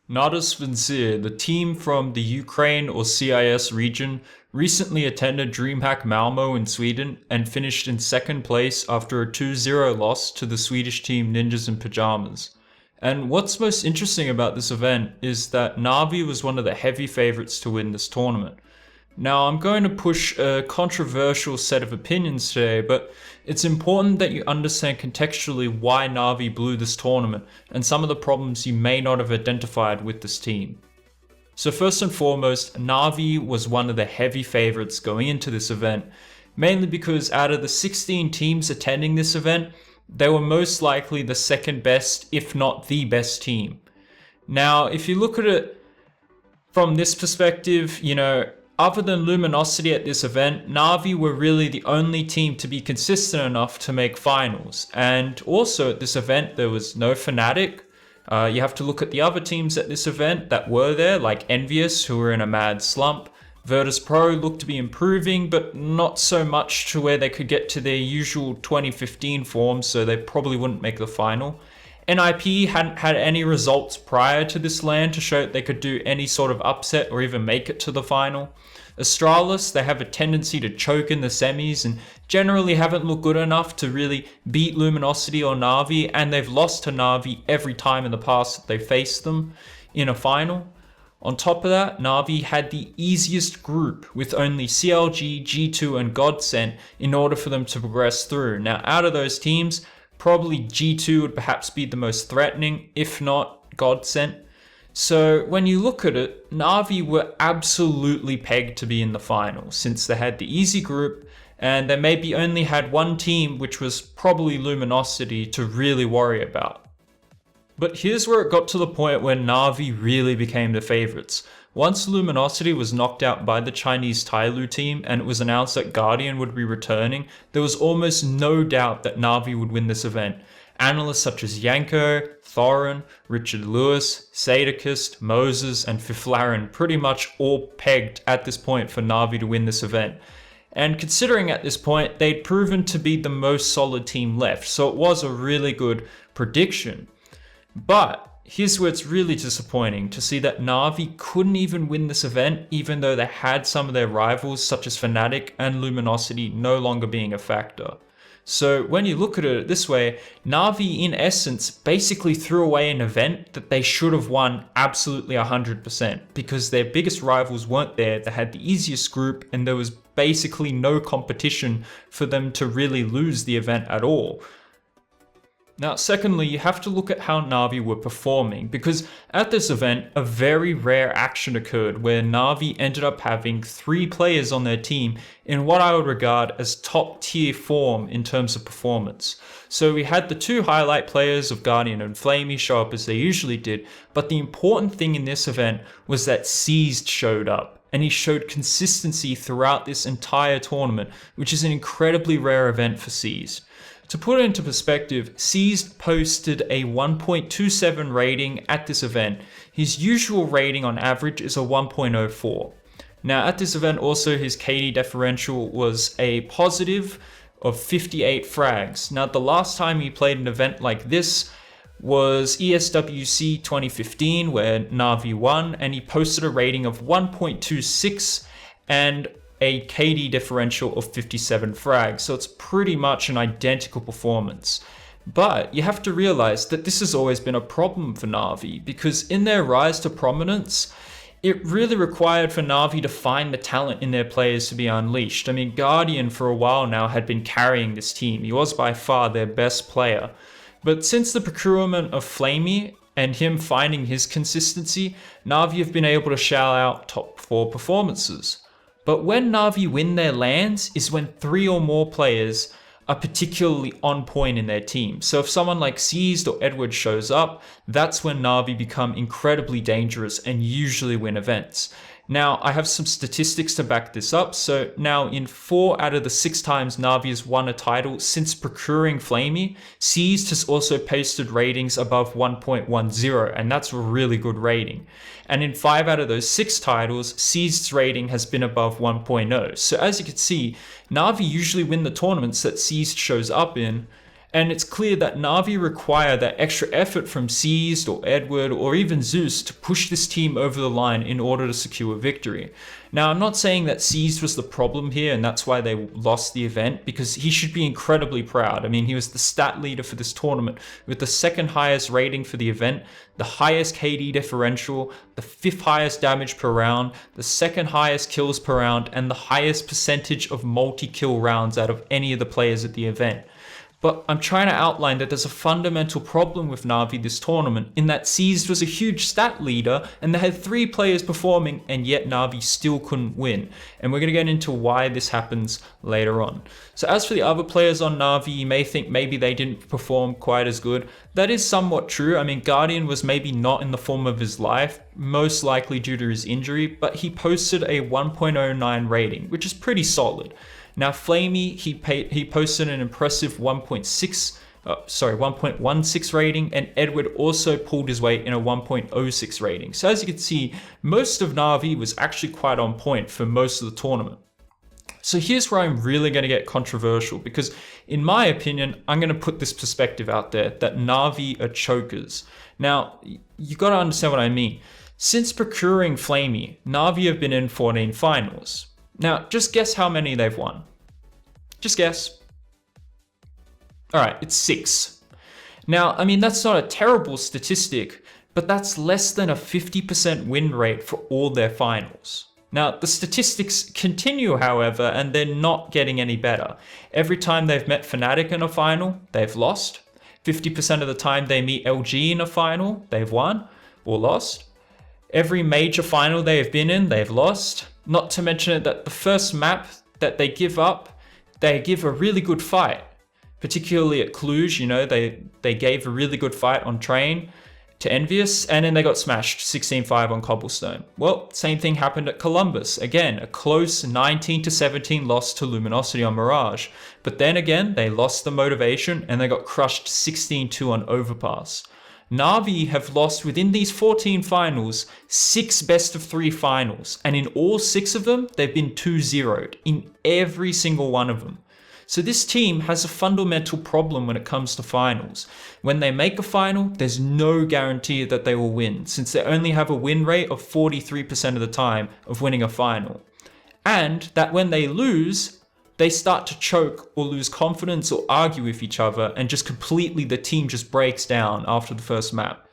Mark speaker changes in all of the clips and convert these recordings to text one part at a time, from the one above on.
Speaker 1: NaVi, the team from the Ukraine or CIS region, recently attended DreamHack Malmö in Sweden and finished in second place after a 2-0 loss to the Swedish team Ninjas in Pyjamas. And what's most interesting about this event is that NaVi was one of the heavy favorites to win this tournament. Now, I'm going to push a controversial set of opinions today, but it's important that you understand contextually why NaVi blew this tournament and some of the problems you may not have identified with this team. So first and foremost, NaVi was one of the heavy favorites going into this event, mainly because out of the 16 teams attending this event, they were most likely the second best, if not the best team. Now, if you look at it from this perspective, other than Luminosity at this event, NaVi were really the only team to be consistent enough to make finals. And also at this event, there was no Fnatic. You have to look at the other teams at this event that were there, like Envious, who were in a mad slump. Virtus.pro looked to be improving, but not so much to where they could get to their usual 2015 form, so they probably wouldn't make the final. NIP hadn't had any results prior to this LAN to show that they could do any sort of upset or even make it to the final. Astralis, they have a tendency to choke in the semis and generally haven't looked good enough to really beat Luminosity or NaVi, and they've lost to NaVi every time in the past that they faced them in a final. On top of that, NaVi had the easiest group with only CLG, G2 and Godsent in order for them to progress through. Now, out of those teams, probably G2 would perhaps be the most threatening, if not Godsent. So when you look at it, NaVi were absolutely pegged to be in the final since they had the easy group and they maybe only had one team, which was probably Luminosity, to really worry about. But here's where it got to the point where NaVi really became the favorites. Once Luminosity was knocked out by the Chinese Tyloo team and it was announced that Guardian would be returning, there was almost no doubt that NaVi would win this event. Analysts such as Yanko, Thorin, Richard Lewis, Sadakist, Moses, and Fiflarin pretty much all pegged at this point for NaVi to win this event. And considering at this point, they'd proven to be the most solid team left, so it was a really good prediction. But here's where it's really disappointing to see that NaVi couldn't even win this event, even though they had some of their rivals such as Fnatic and Luminosity no longer being a factor. So when you look at it this way, NaVi in essence basically threw away an event that they should have won absolutely 100% because their biggest rivals weren't there. They had the easiest group and there was basically no competition for them to really lose the event at all. Now, secondly, you have to look at how NaVi were performing, because at this event, a very rare action occurred where NaVi ended up having 3 players on their team in what I would regard as top tier form in terms of performance. So we had the 2 highlight players of Guardian and Flamey show up as they usually did, but the important thing in this event was that Seized showed up. And he showed consistency throughout this entire tournament, which is an incredibly rare event for Seized. To put it into perspective, Seized posted a 1.27 rating at this event. His usual rating on average is a 1.04. Now at this event also his KD differential was a positive of 58 frags. Now the last time he played an event like this was ESWC 2015 where NaVi won and he posted a rating of 1.26 and a KD differential of 57 frags, so it's pretty much an identical performance. But you have to realize that this has always been a problem for NaVi, because in their rise to prominence, it really required for NaVi to find the talent in their players to be unleashed. I mean, Guardian for a while now had been carrying this team. He was by far their best player. But since the procurement of Flamey and him finding his consistency, NaVi have been able to shell out top 4 performances. But when NaVi win their LANs is when 3 or more players are particularly on point in their team. So if someone like Seized or Edward shows up, that's when NaVi become incredibly dangerous and usually win events. Now, I have some statistics to back this up. So now in 4 out of the 6 times NaVi has won a title since procuring Flamey, Seized has also posted ratings above 1.10, and that's a really good rating. And in 5 out of those 6 titles, Seized's rating has been above 1.0. So as you can see, NaVi usually win the tournaments that Seized shows up in, And it's clear that NaVi require that extra effort from Seized or Edward or even Zeus to push this team over the line in order to secure victory. Now, I'm not saying that Seized was the problem here and that's why they lost the event, because he should be incredibly proud. I mean, he was the stat leader for this tournament with the second highest rating for the event, the highest KD differential, the 5th highest damage per round, the 2nd highest kills per round, and the highest percentage of multi-kill rounds out of any of the players at the event. But I'm trying to outline that there's a fundamental problem with NaVi this tournament in that Seized was a huge stat leader and they had 3 players performing and yet NaVi still couldn't win. And we're going to get into why this happens later on. So as for the other players on NaVi, you may think maybe they didn't perform quite as good. That is somewhat true. I mean, Guardian was maybe not in the form of his life, most likely due to his injury, but he posted a 1.09 rating, which is pretty solid. Now, Flamey, he posted an impressive 1.16 rating, and Edward also pulled his weight in a 1.06 rating. So as you can see, most of NaVi was actually quite on point for most of the tournament. So here's where I'm really going to get controversial, because in my opinion, I'm going to put this perspective out there that NaVi are chokers. Now, you got to understand what I mean. Since procuring Flamey, NaVi have been in 14 finals. Now, just guess how many they've won. Just guess. Alright, it's 6. Now, I mean, that's not a terrible statistic, but that's less than a 50% win rate for all their finals. Now, the statistics continue, however, and they're not getting any better. Every time they've met Fnatic in a final, they've lost. 50% of the time they meet LG in a final, they've won or lost. Every major final they have been in, they've lost. Not to mention that the first map that they give up, they give a really good fight. Particularly at Cluj, you know, they gave a really good fight on Train to Envious, and then they got smashed 16-5 on Cobblestone. Well, same thing happened at Columbus. Again, a close 19-17 loss to Luminosity on Mirage. But then again, they lost the motivation and they got crushed 16-2 on Overpass. NaVi have lost within these 14 finals 6 best of 3 finals, and in all 6 of them, they've been 2-0'd in every single one of them. So this team has a fundamental problem when it comes to finals. When they make a final, there's no guarantee that they will win, since they only have a win rate of 43% of the time of winning a final. And that when they lose, they start to choke or lose confidence or argue with each other, and just completely the team just breaks down after the first map.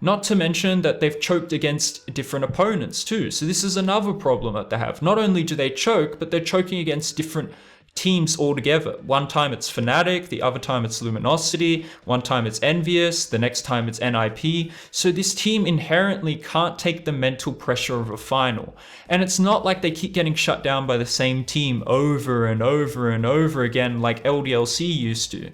Speaker 1: Not to mention that they've choked against different opponents too. So this is another problem that they have. Not only do they choke, but they're choking against different teams altogether. One time it's Fnatic, the other time it's Luminosity, one time it's Envious, the next time it's NIP. So this team inherently can't take the mental pressure of a final. And it's not like they keep getting shut down by the same team over and over and over again like LDLC used to,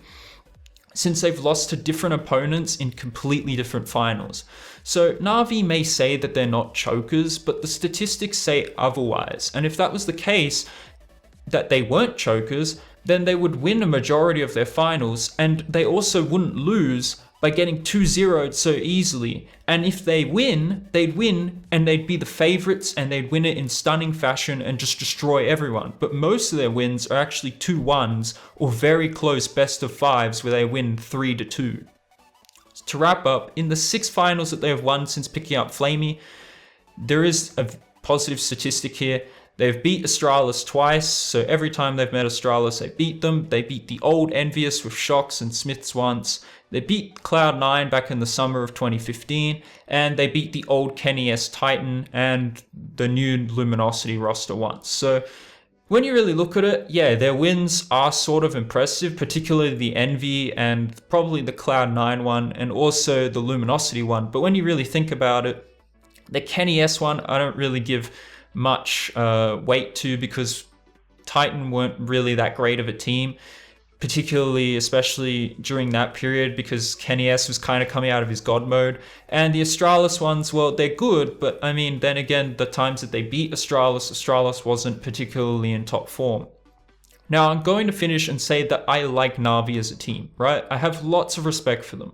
Speaker 1: since they've lost to different opponents in completely different finals. So NaVi may say that they're not chokers, but the statistics say otherwise. And if that was the case, that they weren't chokers, then they would win a majority of their finals, and they also wouldn't lose by getting 2-0'd so easily. And if they win, they'd win and they'd be the favorites and they'd win it in stunning fashion and just destroy everyone. But most of their wins are actually 2-1s or very close best of 5s where they win 3-2. To wrap up, in the 6 finals that they have won since picking up Flamey, there is a positive statistic here. They've beat Astralis twice, so every time they've met Astralis, they beat them. They beat the old Envious with Shocks and Smiths once. They beat Cloud9 back in the summer of 2015, and they beat the old Kenny S Titan and the new Luminosity roster once. So when you really look at it, yeah, their wins are sort of impressive, particularly the Envy and probably the Cloud9 one, and also the Luminosity one. But when you really think about it, the Kenny S one, I don't really give much weight to, because Titan weren't really that great of a team, particularly especially during that period, because Kenny S was kind of coming out of his god mode. And the Astralis ones, well, they're good, but I mean, then again, the times that they beat Astralis wasn't particularly in top form. Now, I'm going to finish and say that I like NaVi as a team, right? I have lots of respect for them.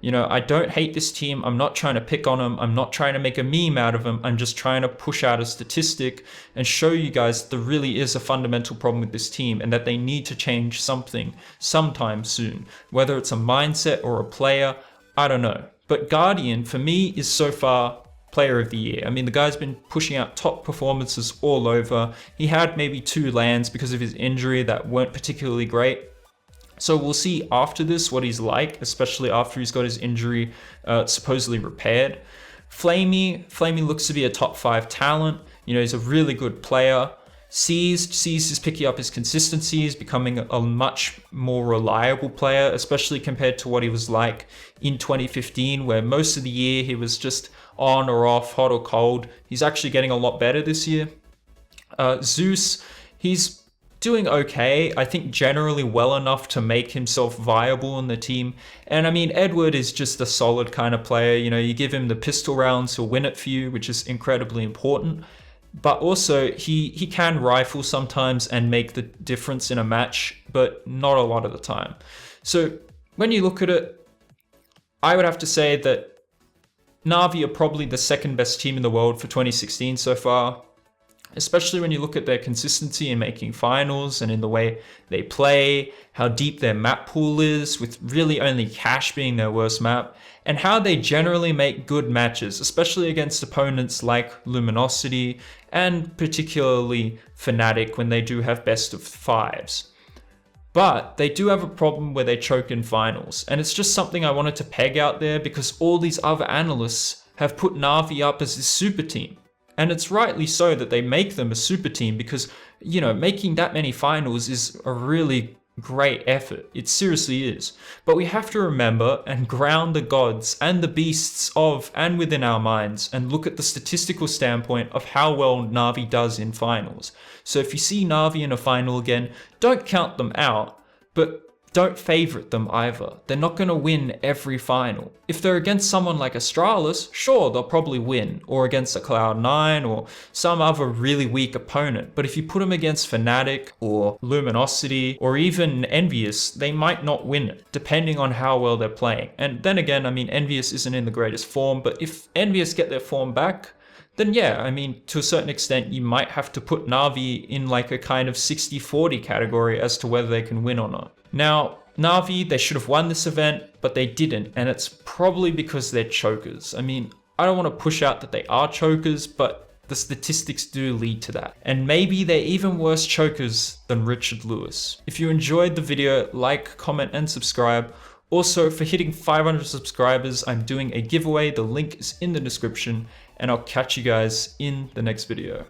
Speaker 1: You know, I don't hate this team. I'm not trying to pick on them. I'm not trying to make a meme out of them. I'm just trying to push out a statistic and show you guys there really is a fundamental problem with this team and that they need to change something sometime soon. Whether it's a mindset or a player, I don't know. But Guardian, for me, is so far player of the year. I mean, the guy's been pushing out top performances all over. He had maybe 2 lands because of his injury that weren't particularly great. So we'll see after this what he's like, especially after he's got his injury supposedly repaired. Flamey looks to be a top 5 talent. You know, he's a really good player. Seized is picking up his consistency. He's becoming a much more reliable player, especially compared to what he was like in 2015, where most of the year he was just on or off, hot or cold. He's actually getting a lot better this year. Zeus, he's doing okay. I think generally well enough to make himself viable in the team. And I mean, Edward is just a solid kind of player. You know, you give him the pistol rounds, he'll win it for you, which is incredibly important. But also, he can rifle sometimes and make the difference in a match, but not a lot of the time. So when you look at it, I would have to say that NaVi are probably the second best team in the world for 2016 so far, especially when you look at their consistency in making finals and in the way they play, how deep their map pool is, with really only Cash being their worst map, and how they generally make good matches, especially against opponents like Luminosity and particularly Fnatic when they do have best of 5s. But they do have a problem where they choke in finals, and it's just something I wanted to peg out there because all these other analysts have put NaVi up as this super team. And it's rightly so that they make them a super team because, you know, making that many finals is a really great effort. It seriously is. But we have to remember and ground the gods and the beasts of and within our minds and look at the statistical standpoint of how well NaVi does in finals. So if you see NaVi in a final again, don't count them out, but don't favorite them either. They're not going to win every final. If they're against someone like Astralis, sure, they'll probably win, or against a Cloud9 or some other really weak opponent. But if you put them against Fnatic or Luminosity or even Envious, they might not win it, depending on how well they're playing. And then again, I mean, Envious isn't in the greatest form, but if Envious get their form back, then yeah, I mean, to a certain extent, you might have to put NaVi in like a kind of 60-40 category as to whether they can win or not. Now, NaVi, they should have won this event, but they didn't, and it's probably because they're chokers. I mean, I don't want to push out that they are chokers, but the statistics do lead to that. And maybe they're even worse chokers than Richard Lewis. If you enjoyed the video, like, comment, and subscribe. Also, for hitting 500 subscribers, I'm doing a giveaway. The link is in the description, and I'll catch you guys in the next video.